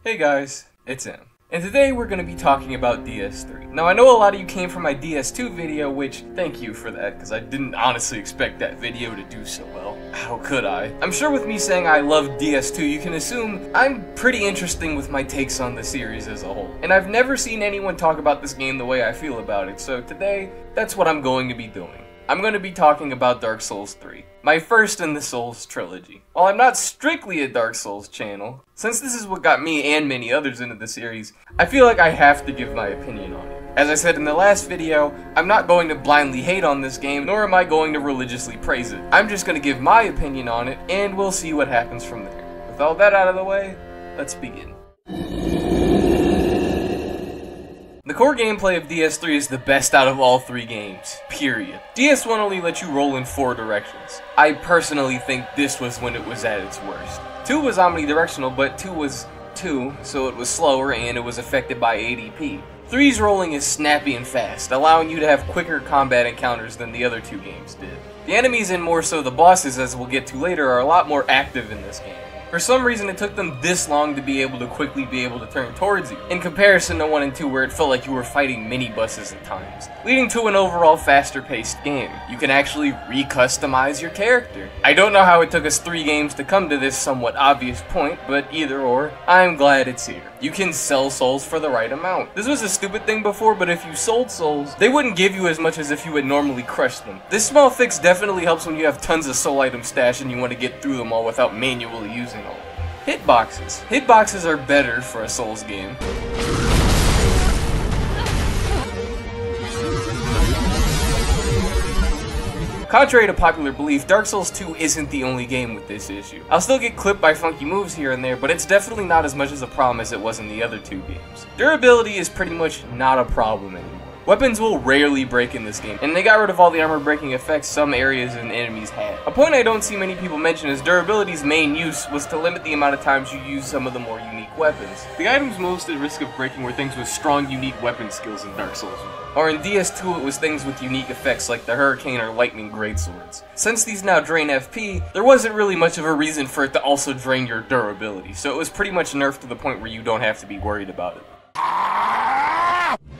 Hey guys, it's Em. And today we're going to be talking about DS3. Now I know a lot of you came from my DS2 video, which thank you for that, because I didn't honestly expect that video to do so well. How could I? I'm sure with me saying I love DS2, you can assume I'm pretty interesting with my takes on the series as a whole. And I've never seen anyone talk about this game the way I feel about it, so today, that's what I'm going to be doing. I'm going to be talking about Dark Souls 3, my first in the Souls trilogy. While I'm not strictly a Dark Souls channel, since this is what got me and many others into the series, I feel like I have to give my opinion on it. As I said in the last video, I'm not going to blindly hate on this game, nor am I going to religiously praise it. I'm just going to give my opinion on it, and we'll see what happens from there. With all that out of the way, let's begin. The core gameplay of DS3 is the best out of all three games, period. DS1 only lets you roll in 4 directions. I personally think this was when it was at its worst. 2 was omnidirectional, but 2 was 2, so it was slower and it was affected by ADP. 3's rolling is snappy and fast, allowing you to have quicker combat encounters than the other 2 games did. The enemies and more so the bosses, as we'll get to later, are a lot more active in this game. For some reason, it took them this long to be able to turn towards you, in comparison to 1 and 2 where it felt like you were fighting mini-bosses at times, leading to an overall faster-paced game. You can actually re-customize your character. I don't know how it took us 3 games to come to this somewhat obvious point, but either or, I'm glad it's here. You can sell souls for the right amount. This was a stupid thing before, but if you sold souls, they wouldn't give you as much as if you had normally crushed them. This small fix definitely helps when you have tons of soul items stashed and you want to get through them all without manually using all. Hitboxes. Hitboxes are better for a Souls game. Contrary to popular belief, Dark Souls 2 isn't the only game with this issue. I'll still get clipped by funky moves here and there, but it's definitely not as much as a problem as it was in the other 2 games. Durability is pretty much not a problem anymore. Weapons will rarely break in this game, and they got rid of all the armor-breaking effects some areas and enemies had. A point I don't see many people mention is durability's main use was to limit the amount of times you use some of the more unique weapons. The items most at risk of breaking were things with strong unique weapon skills in Dark Souls 1. Or in DS2 it was things with unique effects like the Hurricane or Lightning Greatswords. Since these now drain FP, there wasn't really much of a reason for it to also drain your durability, so it was pretty much nerfed to the point where you don't have to be worried about it.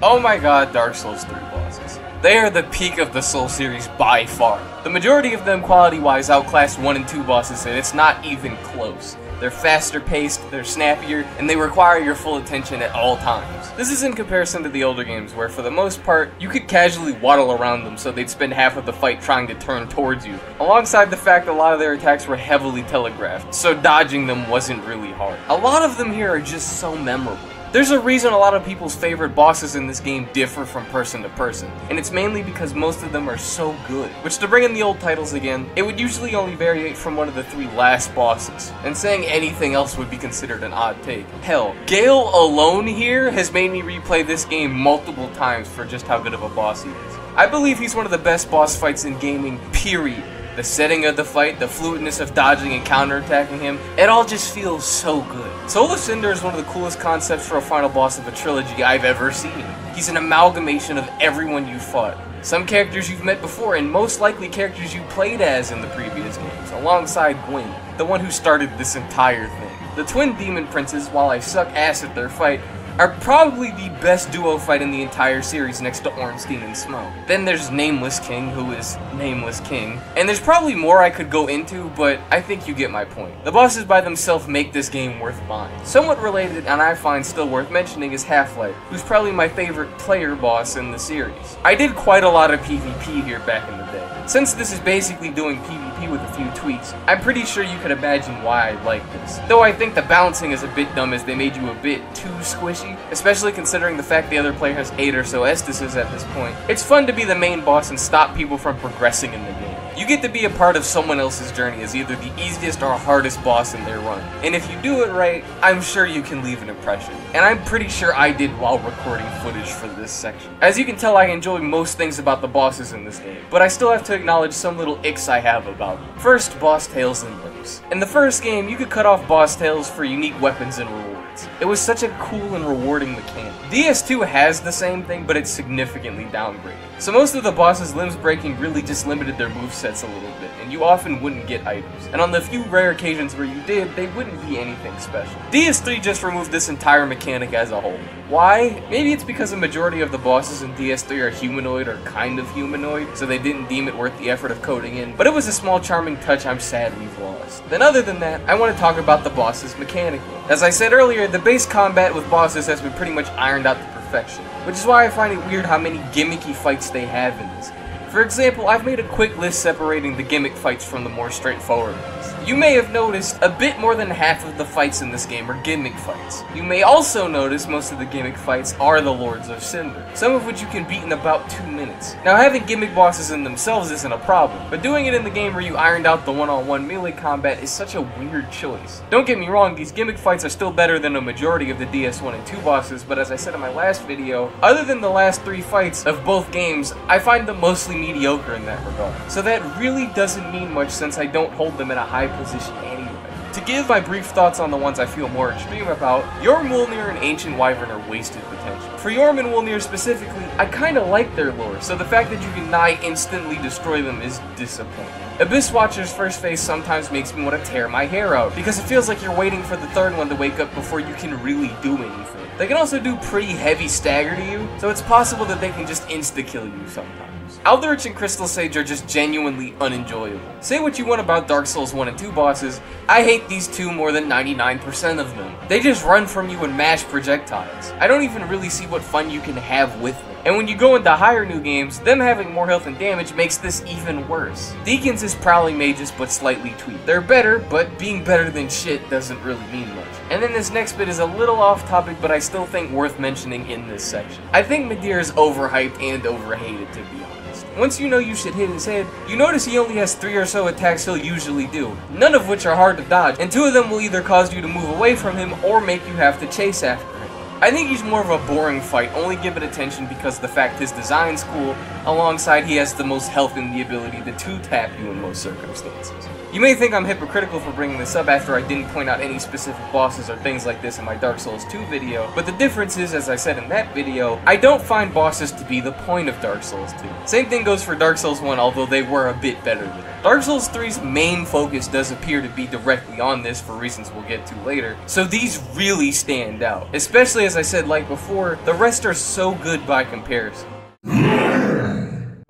Oh my god, Dark Souls 3 bosses. They are the peak of the Souls series by far. The majority of them quality-wise outclass 1 and 2 bosses, and it's not even close. They're faster paced, they're snappier, and they require your full attention at all times. This is in comparison to the older games where for the most part, you could casually waddle around them so they'd spend half of the fight trying to turn towards you, alongside the fact a lot of their attacks were heavily telegraphed, so dodging them wasn't really hard. A lot of them here are just so memorable. There's a reason a lot of people's favorite bosses in this game differ from person to person, and it's mainly because most of them are so good. Which, to bring in the old titles again, it would usually only variate from one of the 3 last bosses, and saying anything else would be considered an odd take. Hell, Gale alone here has made me replay this game multiple times for just how good of a boss he is. I believe he's one of the best boss fights in gaming, period. The setting of the fight, the fluidness of dodging and counterattacking him, it all just feels so good. Soul of Cinder is one of the coolest concepts for a final boss of a trilogy I've ever seen. He's an amalgamation of everyone you fought. Some characters you've met before, and most likely characters you played as in the previous games, alongside Gwyn, the one who started this entire thing. The twin demon princes, while I suck ass at their fight, are probably the best duo fight in the entire series next to Ornstein and Smoke. Then there's Nameless King, who is Nameless King. And there's probably more I could go into, but I think you get my point. The bosses by themselves make this game worth buying. Somewhat related, and I find still worth mentioning, is Half-Life, who's probably my favorite player boss in the series. I did quite a lot of PvP here back in the day. Since this is basically doing PvP with a few tweaks, I'm pretty sure you can imagine why I like this. Though I think the balancing is a bit dumb as they made you a bit too squishy, especially considering the fact the other player has 8 or so Estises at this point. It's fun to be the main boss and stop people from progressing in the game. You get to be a part of someone else's journey as either the easiest or hardest boss in their run. And if you do it right, I'm sure you can leave an impression. And I'm pretty sure I did while recording footage for this section. As you can tell, I enjoy most things about the bosses in this game, but I still have to acknowledge some little icks I have about them. First, boss tails and limbs. In the first game, you could cut off boss tails for unique weapons and rewards. favorites. It was such a cool and rewarding mechanic. DS2 has the same thing, but it's significantly downgraded. So most of the bosses' limbs breaking really just limited their movesets a little bit, and you often wouldn't get items. And on the few rare occasions where you did, they wouldn't be anything special. DS3 just removed this entire mechanic as a whole. Why? Maybe it's because a majority of the bosses in DS3 are humanoid or kind of humanoid, so they didn't deem it worth the effort of coding in, but it was a small charming touch I'm sad we've lost. Then other than that, I want to talk about the bosses mechanically. As I said earlier, the base combat with bosses has been pretty much ironed out to perfection, which is why I find it weird how many gimmicky fights they have in this game. For example, I've made a quick list separating the gimmick fights from the more straightforward ones. You may have noticed a bit more than half of the fights in this game are gimmick fights. You may also notice most of the gimmick fights are the Lords of Cinder, some of which you can beat in about 2 minutes. Now having gimmick bosses in themselves isn't a problem, but doing it in the game where you ironed out the one-on-one melee combat is such a weird choice. Don't get me wrong, these gimmick fights are still better than a majority of the DS1 and 2 bosses, but as I said in my last video, other than the last 3 fights of both games, I find them mostly mediocre in that regard. So that really doesn't mean much since I don't hold them in a high position anyway. To give my brief thoughts on the ones I feel more extreme about, Yorm Wolnir and Ancient Wyvern are wasted potential. For Yorm and Wolnir specifically, I kinda like their lore, so the fact that you can nigh instantly destroy them is disappointing. Abyss Watcher's first phase sometimes makes me want to tear my hair out, because it feels like you're waiting for the third one to wake up before you can really do anything. They can also do pretty heavy stagger to you, so it's possible that they can just insta-kill you sometimes. Aldrich and Crystal Sage are just genuinely unenjoyable. Say what you want about Dark Souls 1 and 2 bosses, I hate these two more than 99% of them. They just run from you and mash projectiles. I don't even really see what fun you can have with them. And when you go into higher new games, them having more health and damage makes this even worse. Deacons is prowling mages but slightly tweaked. They're better, but being better than shit doesn't really mean much. And then this next bit is a little off topic, but I still think worth mentioning in this section. I think Midir is overhyped and overhated, to be honest. Once you know you should hit his head, you notice he only has 3 or so attacks he'll usually do, none of which are hard to dodge, and 2 of them will either cause you to move away from him or make you have to chase after him. I think he's more of a boring fight, only give it attention because of the fact his design's cool, alongside he has the most health and the ability to 2-tap you in most circumstances. You may think I'm hypocritical for bringing this up after I didn't point out any specific bosses or things like this in my Dark Souls 2 video, but the difference is, as I said in that video, I don't find bosses to be the point of Dark Souls 2. Same thing goes for Dark Souls 1, although they were a bit better than it. Dark Souls 3's main focus does appear to be directly on this for reasons we'll get to later, so these really stand out. Especially as I said like before, the rest are so good by comparison.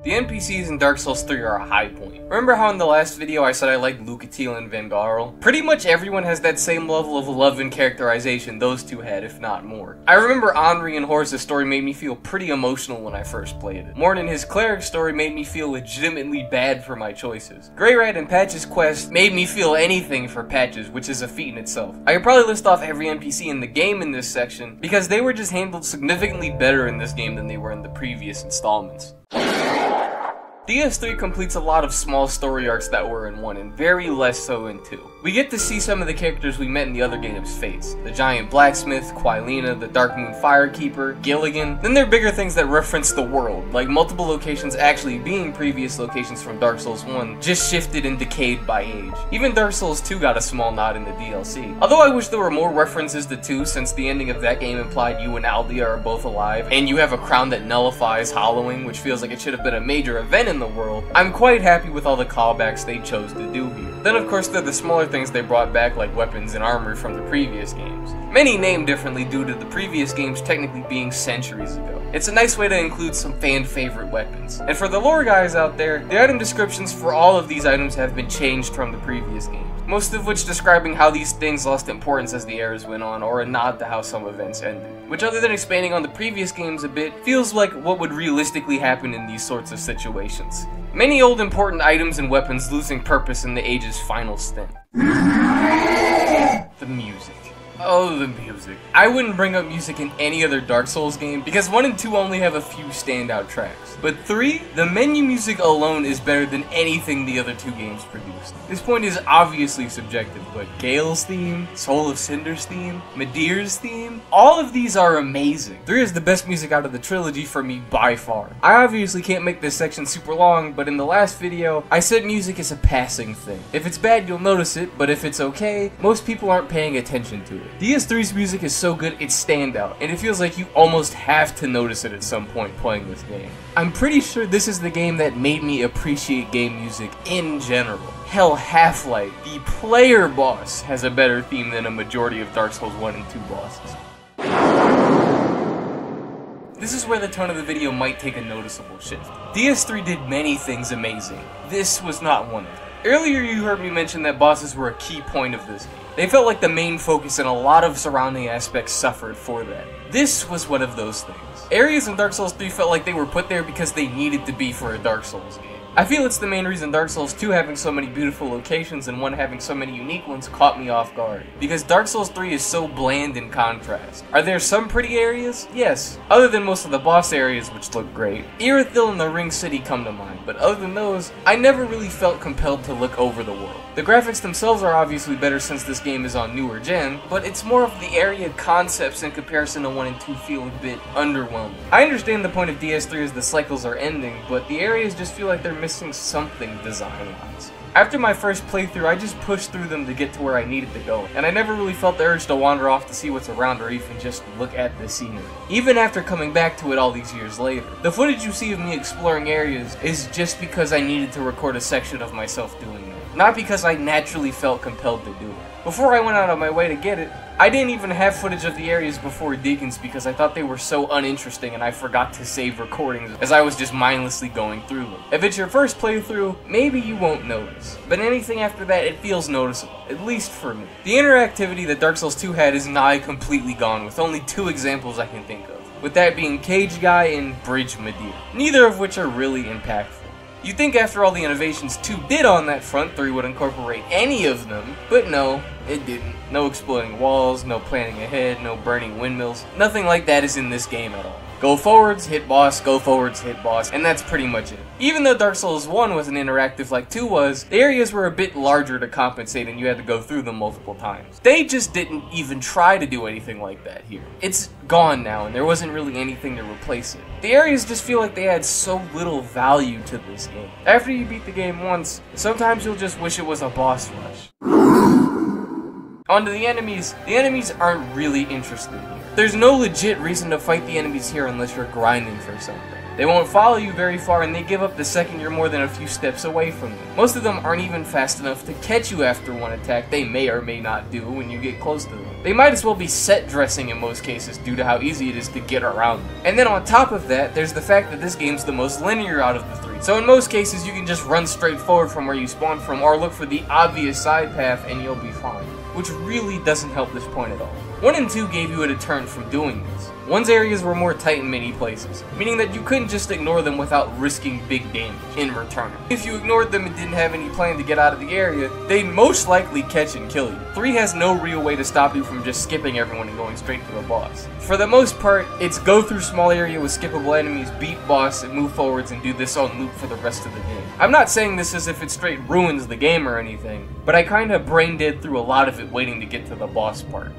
The NPCs in Dark Souls 3 are a high point. Remember how in the last video I said I liked Lucatiel and Vengarl? Pretty much everyone has that same level of love and characterization those two had, if not more. I remember Henri and Horus's story made me feel pretty emotional when I first played it. Morn and his cleric story made me feel legitimately bad for my choices. Greyrat and Patch's quest made me feel anything for Patches, which is a feat in itself. I could probably list off every NPC in the game in this section, because they were just handled significantly better in this game than they were in the previous installments. DS3 completes a lot of small story arcs that were in 1, and very less so in 2. We get to see some of the characters we met in the other game's fates. The Giant Blacksmith, Quilena, the Darkmoon Firekeeper, Gilligan. Then there are bigger things that reference the world, like multiple locations actually being previous locations from Dark Souls 1, just shifted and decayed by age. Even Dark Souls 2 got a small nod in the DLC. Although I wish there were more references to 2, since the ending of that game implied you and Aldia are both alive, and you have a crown that nullifies hollowing, which feels like it should have been a major event in the world. I'm quite happy with all the callbacks they chose to do here. Then of course there are the smaller things they brought back, like weapons and armor from the previous games. Many named differently due to the previous games technically being centuries ago. It's a nice way to include some fan favorite weapons. And for the lore guys out there, the item descriptions for all of these items have been changed from the previous games, most of which describing how these things lost importance as the eras went on, or a nod to how some events ended. Which, other than expanding on the previous games a bit, feels like what would realistically happen in these sorts of situations. Many old important items and weapons losing purpose in the Age's final stint. The music. Oh, the music. I wouldn't bring up music in any other Dark Souls game, because 1 and 2 only have a few standout tracks. But 3, the menu music alone is better than anything the other 2 games produced. This point is obviously subjective, but Gale's theme, Soul of Cinder's theme, Midir's theme, all of these are amazing. 3 is the best music out of the trilogy for me by far. I obviously can't make this section super long, but in the last video, I said music is a passing thing. If it's bad, you'll notice it, but if it's okay, most people aren't paying attention to it. DS3's music is so good it's standout, and it feels like you almost have to notice it at some point playing this game. I'm pretty sure this is the game that made me appreciate game music in general. Hell, Half-Life, the player boss, has a better theme than a majority of Dark Souls 1 and 2 bosses. This is where the tone of the video might take a noticeable shift. DS3 did many things amazing. This was not one of them. Earlier you heard me mention that bosses were a key point of this game. They felt like the main focus and a lot of surrounding aspects suffered for that. This was one of those things. Areas in Dark Souls 3 felt like they were put there because they needed to be for a Dark Souls game. I feel it's the main reason Dark Souls 2 having so many beautiful locations and 1 having so many unique ones caught me off guard. Because Dark Souls 3 is so bland in contrast. Are there some pretty areas? Yes. Other than most of the boss areas, which look great. Irithyll and the Ring City come to mind, but other than those, I never really felt compelled to look over the world. The graphics themselves are obviously better since this game is on newer gen, but it's more of the area concepts in comparison to 1 and 2 feel a bit underwhelming. I understand the point of DS3 is the cycles are ending, but the areas just feel like they're missing something design-wise. After my first playthrough, I just pushed through them to get to where I needed to go, and I never really felt the urge to wander off to see what's around or even just look at the scenery. Even after coming back to it all these years later, the footage you see of me exploring areas is just because I needed to record a section of myself doing it, not because I naturally felt compelled to do it. Before I went out of my way to get it, I didn't even have footage of the areas before Deacons because I thought they were so uninteresting and I forgot to save recordings as I was just mindlessly going through them. If it's your first playthrough, maybe you won't notice, but anything after that, it feels noticeable, at least for me. The interactivity that Dark Souls 2 had is nigh completely gone, with only 2 examples I can think of, with that being Cage Guy and Bridge Medea, neither of which are really impactful. You'd think after all the innovations 2 did on that front, 3 would incorporate any of them, but no, it didn't. No exploding walls, no planning ahead, no burning windmills, nothing like that is in this game at all. Go forwards, hit boss, go forwards, hit boss, and that's pretty much it. Even though Dark Souls 1 wasn't interactive like 2 was, the areas were a bit larger to compensate and you had to go through them multiple times. They just didn't even try to do anything like that here. It's gone now and there wasn't really anything to replace it. The areas just feel like they add so little value to this game. After you beat the game once, sometimes you'll just wish it was a boss rush. On to the enemies aren't really interested here. There's no legit reason to fight the enemies here unless you're grinding for something. They won't follow you very far and they give up the second you're more than a few steps away from them. Most of them aren't even fast enough to catch you after one attack they may or may not do when you get close to them. They might as well be set dressing in most cases due to how easy it is to get around them. And then on top of that, there's the fact that this game's the most linear out of the 3. So in most cases you can just run straight forward from where you spawn from or look for the obvious side path and you'll be fine. Which really doesn't help this point at all. 1 and 2 gave you a deterrent from doing this. 1's areas were more tight in many places, meaning that you couldn't just ignore them without risking big damage in return. If you ignored them and didn't have any plan to get out of the area, they'd most likely catch and kill you. 3 has no real way to stop you from just skipping everyone and going straight to the boss. For the most part, it's go through small area with skippable enemies, beat boss, and move forwards and do this on loop for the rest of the game. I'm not saying this as if it straight ruins the game or anything, but I kinda brain dead through a lot of it waiting to get to the boss part.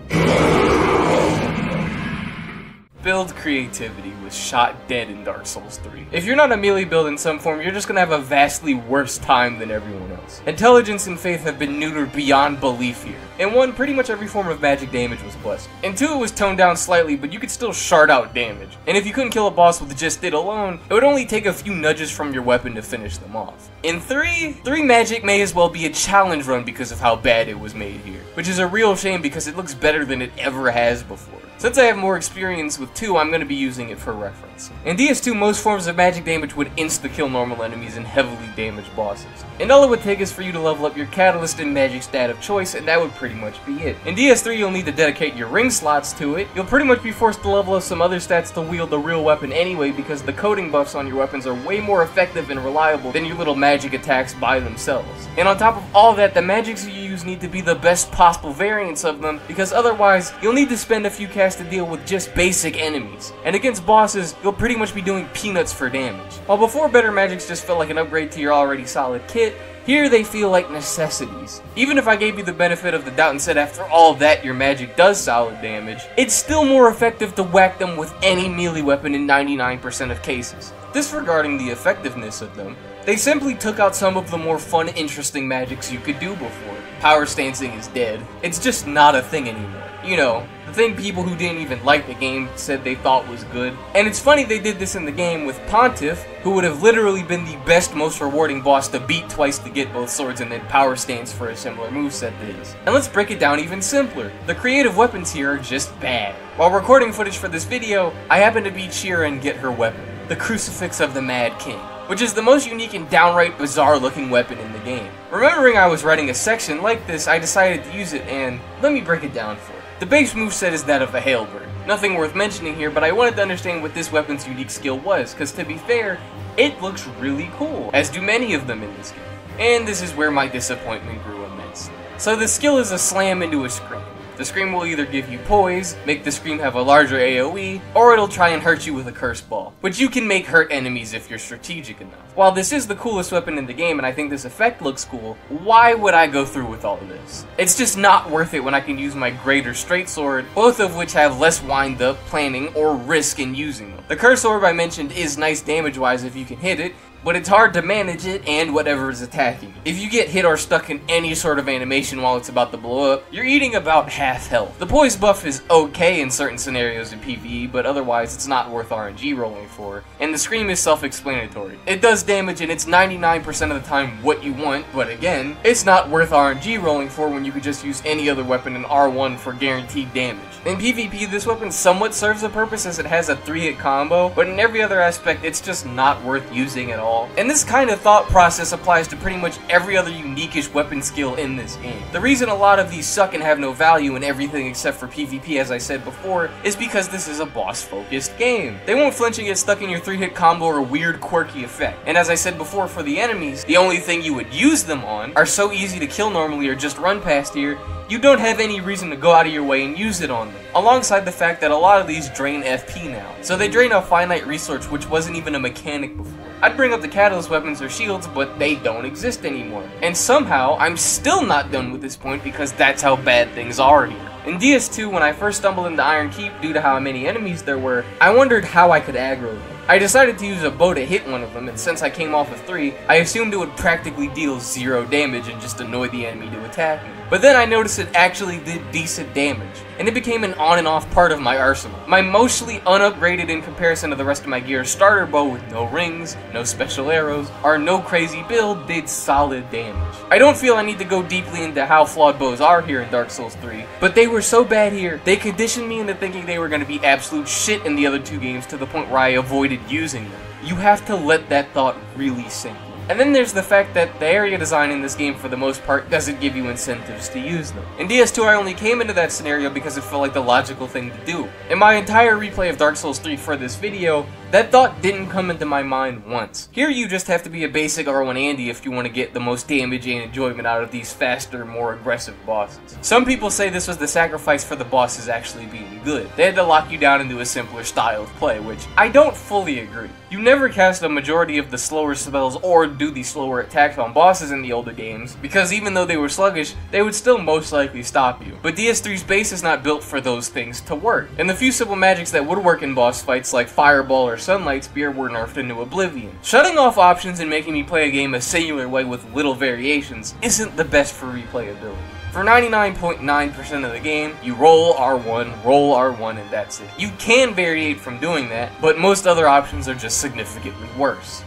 Build creativity was shot dead in Dark Souls 3. If you're not a melee build in some form, you're just gonna have a vastly worse time than everyone else. Intelligence and faith have been neutered beyond belief here. In 1, pretty much every form of magic damage was blessed. In 2, it was toned down slightly, but you could still shard out damage. And if you couldn't kill a boss with just it alone, it would only take a few nudges from your weapon to finish them off. In 3 magic may as well be a challenge run because of how bad it was made here. Which is a real shame because it looks better than it ever has before. Since I have more experience with 2, I'm going to be using it for reference. In DS2, most forms of magic damage would insta-kill normal enemies and heavily damaged bosses. And all it would take is for you to level up your catalyst and magic stat of choice, and that would pretty much be it. In DS3, you'll need to dedicate your ring slots to it. You'll pretty much be forced to level up some other stats to wield the real weapon anyway, because the coating buffs on your weapons are way more effective and reliable than your little magic attacks by themselves. And on top of all that, the magics you use need to be the best possible variants of them, because otherwise, you'll need to spend a few casts to deal with just basic enemies. And against bosses, you'll pretty much be doing peanuts for damage. While before better magics just felt like an upgrade to your already solid kit, here they feel like necessities. Even if I gave you the benefit of the doubt and said after all that your magic does solid damage, it's still more effective to whack them with any melee weapon in 99% of cases. Disregarding the effectiveness of them, They simply took out some of the more fun, interesting magics you could do before. Power stancing is dead. It's just not a thing anymore. You know, the thing people who didn't even like the game said they thought was good. And it's funny they did this in the game with Pontiff, who would have literally been the best, most rewarding boss to beat twice to get both swords and then power stance for a similar moveset to his. And let's break it down even simpler. The creative weapons here are just bad. While recording footage for this video, I happened to beat Shira and get her weapon, the Crucifix of the Mad King, which is the most unique and downright bizarre looking weapon in the game. Remembering I was writing a section like this, I decided to use it, and let me break it down for you. The base moveset is that of a Hailbird. Nothing worth mentioning here, but I wanted to understand what this weapon's unique skill was, because to be fair, it looks really cool, as do many of them in this game. And this is where my disappointment grew immensely. So the skill is a slam into a scream. The scream will either give you poise, make the scream have a larger AoE, or it'll try and hurt you with a curse ball, which you can make hurt enemies if you're strategic enough. While this is the coolest weapon in the game and I think this effect looks cool, why would I go through with all of this? It's just not worth it when I can use my greater straight sword, both of which have less wind up, planning, or risk in using them. The curse orb I mentioned is nice damage wise if you can hit it, but it's hard to manage it and whatever is attacking. If you get hit or stuck in any sort of animation while it's about to blow up, you're eating about half health. The poise buff is okay in certain scenarios in PvE, but otherwise it's not worth RNG rolling for, and the scream is self-explanatory. It does damage and it's 99% of the time what you want, but again, it's not worth RNG rolling for when you could just use any other weapon in R1 for guaranteed damage. In PvP, this weapon somewhat serves a purpose as it has a 3-hit combo, but in every other aspect, it's just not worth using at all. And this kind of thought process applies to pretty much every other unique-ish weapon skill in this game. The reason a lot of these suck and have no value in everything except for PvP, as I said before, is because this is a boss-focused game. They won't flinch and get stuck in your 3-hit combo or a weird quirky effect. And as I said before, for the enemies, the only thing you would use them on are so easy to kill normally or just run past here, you don't have any reason to go out of your way and use it on them. Alongside the fact that a lot of these drain FP now. So they drain a finite resource which wasn't even a mechanic before. I'd bring up the catalyst weapons or shields, but they don't exist anymore. And somehow, I'm still not done with this point because that's how bad things are here. In DS2, when I first stumbled into Iron Keep due to how many enemies there were, I wondered how I could aggro them. I decided to use a bow to hit one of them, and since I came off of 3, I assumed it would practically deal 0 damage and just annoy the enemy to attack me. But then I noticed it actually did decent damage, and it became an on and off part of my arsenal. My mostly unupgraded in comparison to the rest of my gear starter bow with no rings, no special arrows, or no crazy build did solid damage. I don't feel I need to go deeply into how flawed bows are here in Dark Souls 3, but they were so bad here, they conditioned me into thinking they were going to be absolute shit in the other 2 games to the point where I avoided using them. You have to let that thought really sink in. And then there's the fact that the area design in this game for the most part doesn't give you incentives to use them. In DS2 I only came into that scenario because it felt like the logical thing to do. In my entire replay of Dark Souls 3 for this video, that thought didn't come into my mind once. Here you just have to be a basic R1 Andy if you want to get the most damage and enjoyment out of these faster, more aggressive bosses. Some people say this was the sacrifice for the bosses actually being good. They had to lock you down into a simpler style of play, which I don't fully agree. You never cast a majority of the slower spells or do the slower attacks on bosses in the older games, because even though they were sluggish, they would still most likely stop you. But DS3's base is not built for those things to work, and the few simple magics that would work in boss fights like Fireball or Sunlight Spear were nerfed into oblivion. Shutting off options and making me play a game a singular way with little variations isn't the best for replayability. For 99.9% of the game, you roll R1, and that's it. You can variate from doing that, but most other options are just significantly worse.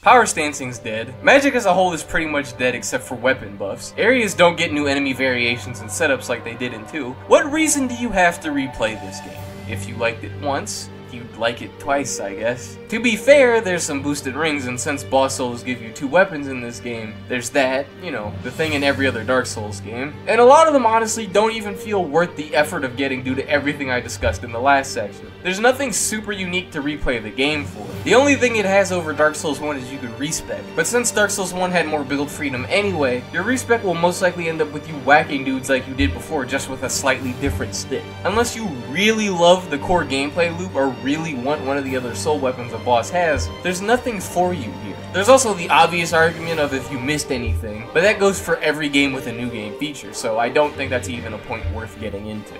Power stancing's dead. Magic as a whole is pretty much dead except for weapon buffs. Areas don't get new enemy variations and setups like they did in 2. What reason do you have to replay this game? If you liked it once, you'd like it twice, I guess. To be fair, there's some boosted rings, and since boss souls give you 2 weapons in this game, there's that, you know, the thing in every other Dark Souls game. And a lot of them honestly don't even feel worth the effort of getting due to everything I discussed in the last section. There's nothing super unique to replay the game for. The only thing it has over Dark Souls 1 is you can respec, but since Dark Souls 1 had more build freedom anyway, your respec will most likely end up with you whacking dudes like you did before, just with a slightly different stick. Unless you really love the core gameplay loop or really want one of the other soul weapons a boss has, there's nothing for you here. There's also the obvious argument of if you missed anything, but that goes for every game with a new game feature, so I don't think that's even a point worth getting into.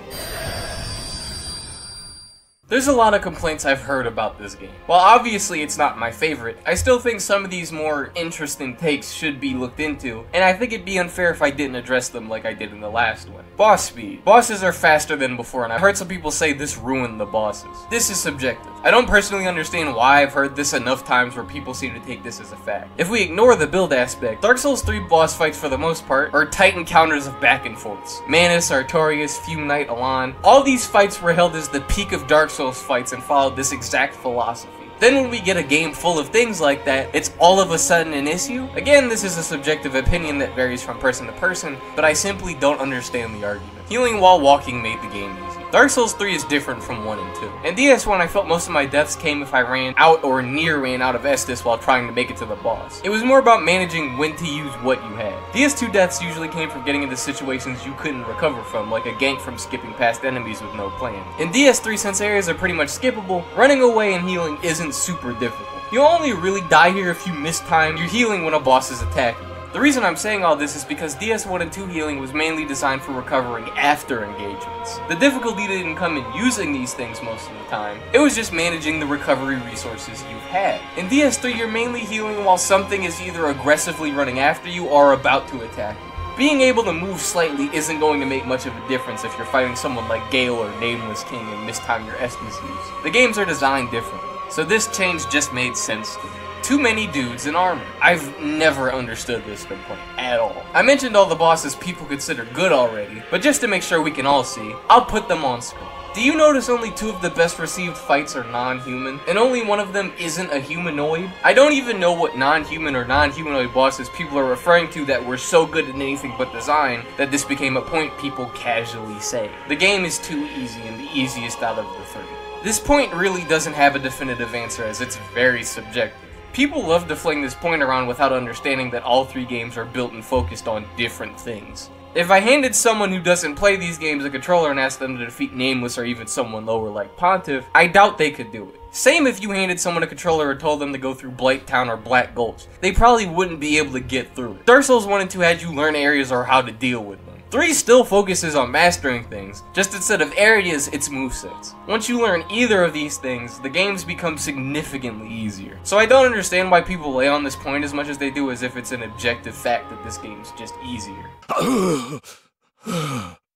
There's a lot of complaints I've heard about this game. While obviously it's not my favorite, I still think some of these more interesting takes should be looked into, and I think it'd be unfair if I didn't address them like I did in the last one. Boss speed. Bosses are faster than before, and I've heard some people say this ruined the bosses. This is subjective. I don't personally understand why I've heard this enough times where people seem to take this as a fact. If we ignore the build aspect, Dark Souls 3 boss fights for the most part are tight encounters of back and forths. Manus, Artorias, Fume Knight, Elan. All these fights were held as the peak of Dark Souls fights and followed this exact philosophy. Then when we get a game full of things like that, it's all of a sudden an issue? Again, this is a subjective opinion that varies from person to person, but I simply don't understand the argument. Healing while walking made the game easy. Dark Souls 3 is different from 1 and 2. In DS1, I felt most of my deaths came if I ran out or near ran out of Estus while trying to make it to the boss. It was more about managing when to use what you had. DS2 deaths usually came from getting into situations you couldn't recover from, like a gank from skipping past enemies with no plan. In DS3, since areas are pretty much skippable, running away and healing isn't super difficult. You'll only really die here if you miss time you're healing when a boss is attacking. The reason I'm saying all this is because DS1 and 2 healing was mainly designed for recovering after engagements. The difficulty didn't come in using these things most of the time, it was just managing the recovery resources you had. In DS3, you're mainly healing while something is either aggressively running after you or about to attack you. Being able to move slightly isn't going to make much of a difference if you're fighting someone like Gale or Nameless King and mistime your Estus use. The games are designed differently, so this change just made sense to me. Too many dudes in armor. I've never understood this complaint at all. I mentioned all the bosses people consider good already, but just to make sure we can all see, I'll put them on screen. Do you notice only 2 of the best received fights are non-human, and only one of them isn't a humanoid? I don't even know what non-human or non-humanoid bosses people are referring to that were so good in anything but design that this became a point people casually say. The game is too easy and the easiest out of the 3. This point really doesn't have a definitive answer as it's very subjective. People love to fling this point around without understanding that all 3 games are built and focused on different things. If I handed someone who doesn't play these games a controller and asked them to defeat Nameless or even someone lower like Pontiff, I doubt they could do it. Same if you handed someone a controller or told them to go through Blight Town or Black Gulch. They probably wouldn't be able to get through it. Dark Souls 1 and 2 had you learn areas or how to deal with them. 3 still focuses on mastering things, just instead of areas, it's movesets. Once you learn either of these things, the games become significantly easier. So I don't understand why people lay on this point as much as they do as if it's an objective fact that this game's just easier.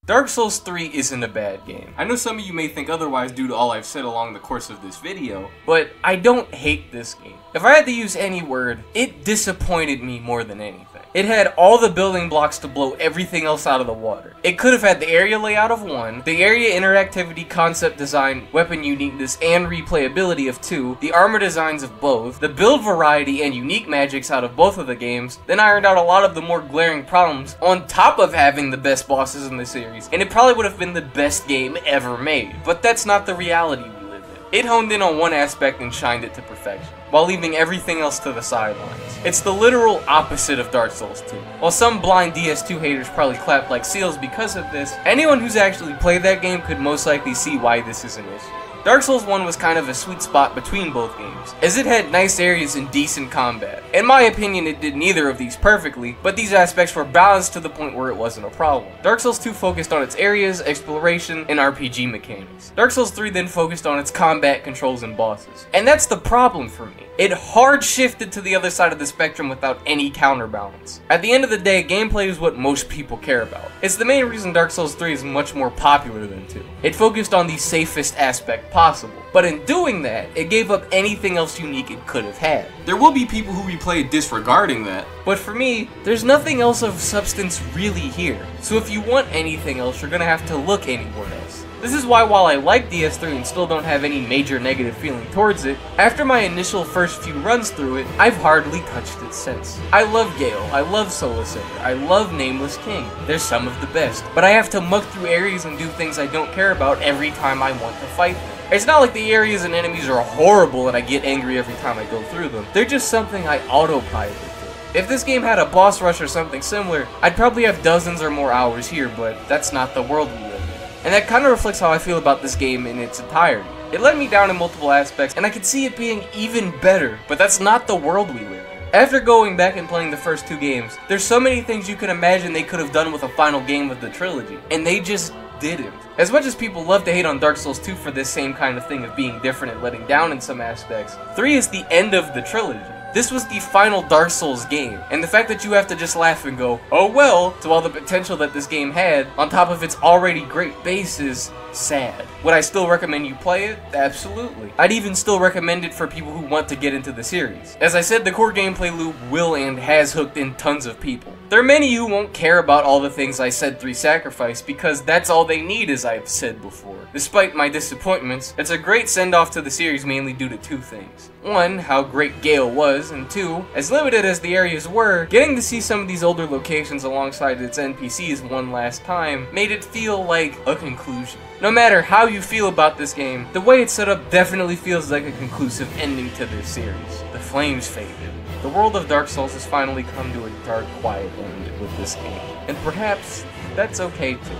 Dark Souls 3 isn't a bad game. I know some of you may think otherwise due to all I've said along the course of this video, but I don't hate this game. If I had to use any word, it disappointed me more than anything. It had all the building blocks to blow everything else out of the water. It could have had the area layout of 1, the area interactivity, concept design, weapon uniqueness, and replayability of 2, the armor designs of both, the build variety and unique magics out of both of the games, then ironed out a lot of the more glaring problems on top of having the best bosses in the series, and it probably would have been the best game ever made. But that's not the reality we live in. It honed in on one aspect and shined it to perfection, while leaving everything else to the sidelines. It's the literal opposite of Dark Souls 2. While some blind DS2 haters probably clap like seals because of this, anyone who's actually played that game could most likely see why this is an issue. Dark Souls 1 was kind of a sweet spot between both games, as it had nice areas and decent combat. In my opinion, it did neither of these perfectly, but these aspects were balanced to the point where it wasn't a problem. Dark Souls 2 focused on its areas, exploration, and RPG mechanics. Dark Souls 3 then focused on its combat, controls, and bosses. And that's the problem for me. It hard shifted to the other side of the spectrum without any counterbalance. At the end of the day, gameplay is what most people care about. It's the main reason Dark Souls 3 is much more popular than 2. It focused on the safest aspect possible, but in doing that, it gave up anything else unique it could have had. There will be people who replay it disregarding that, but for me, there's nothing else of substance really here. So if you want anything else, you're gonna have to look anywhere else. This is why while I like DS3 and still don't have any major negative feeling towards it, after my initial first few runs through it, I've hardly touched it since. I love Gale, I love Solicitor, I love Nameless King. They're some of the best, but I have to muck through areas and do things I don't care about every time I want to fight them. It's not like the areas and enemies are horrible and I get angry every time I go through them. They're just something I autopilot through. If this game had a boss rush or something similar, I'd probably have dozens or more hours here, but that's not the world we live in. And that kind of reflects how I feel about this game in its entirety. It let me down in multiple aspects, and I could see it being even better, but that's not the world we live in. After going back and playing the first 2 games, there's so many things you can imagine they could have done with a final game of the trilogy, and they just didn't. As much as people love to hate on Dark Souls 2 for this same kind of thing of being different and letting down in some aspects, 3 is the end of the trilogy. This was the final Dark Souls game, and the fact that you have to just laugh and go, oh well, to all the potential that this game had, on top of its already great base is sad. Would I still recommend you play it? Absolutely. I'd even still recommend it for people who want to get into the series. As I said, the core gameplay loop will and has hooked in tons of people. There are many who won't care about all the things I said 3 sacrifice because that's all they need, as I've said before. Despite my disappointments, it's a great send-off to the series mainly due to 2 things. 1, how great Gale was, and 2, as limited as the areas were, getting to see some of these older locations alongside its NPCs one last time made it feel like a conclusion. No matter how you feel about this game, the way it's set up definitely feels like a conclusive ending to this series. The flames faded. The world of Dark Souls has finally come to a dark, quiet end with this game, and perhaps that's okay too.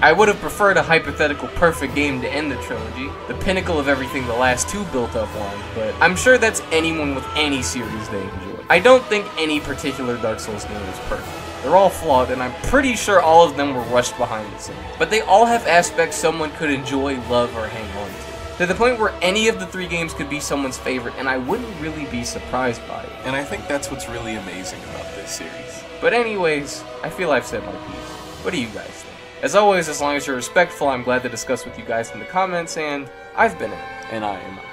I would have preferred a hypothetical perfect game to end the trilogy, the pinnacle of everything the last 2 built up on, but I'm sure that's anyone with any series they enjoy. I don't think any particular Dark Souls game is perfect. They're all flawed, and I'm pretty sure all of them were rushed behind the scenes. But they all have aspects someone could enjoy, love, or hang on to the point where any of the 3 games could be someone's favorite, and I wouldn't really be surprised by it. And I think that's what's really amazing about this series. But anyways, I feel I've said my piece. What do you guys think? As always, as long as you're respectful, I'm glad to discuss with you guys in the comments, and I've been in. And I am out.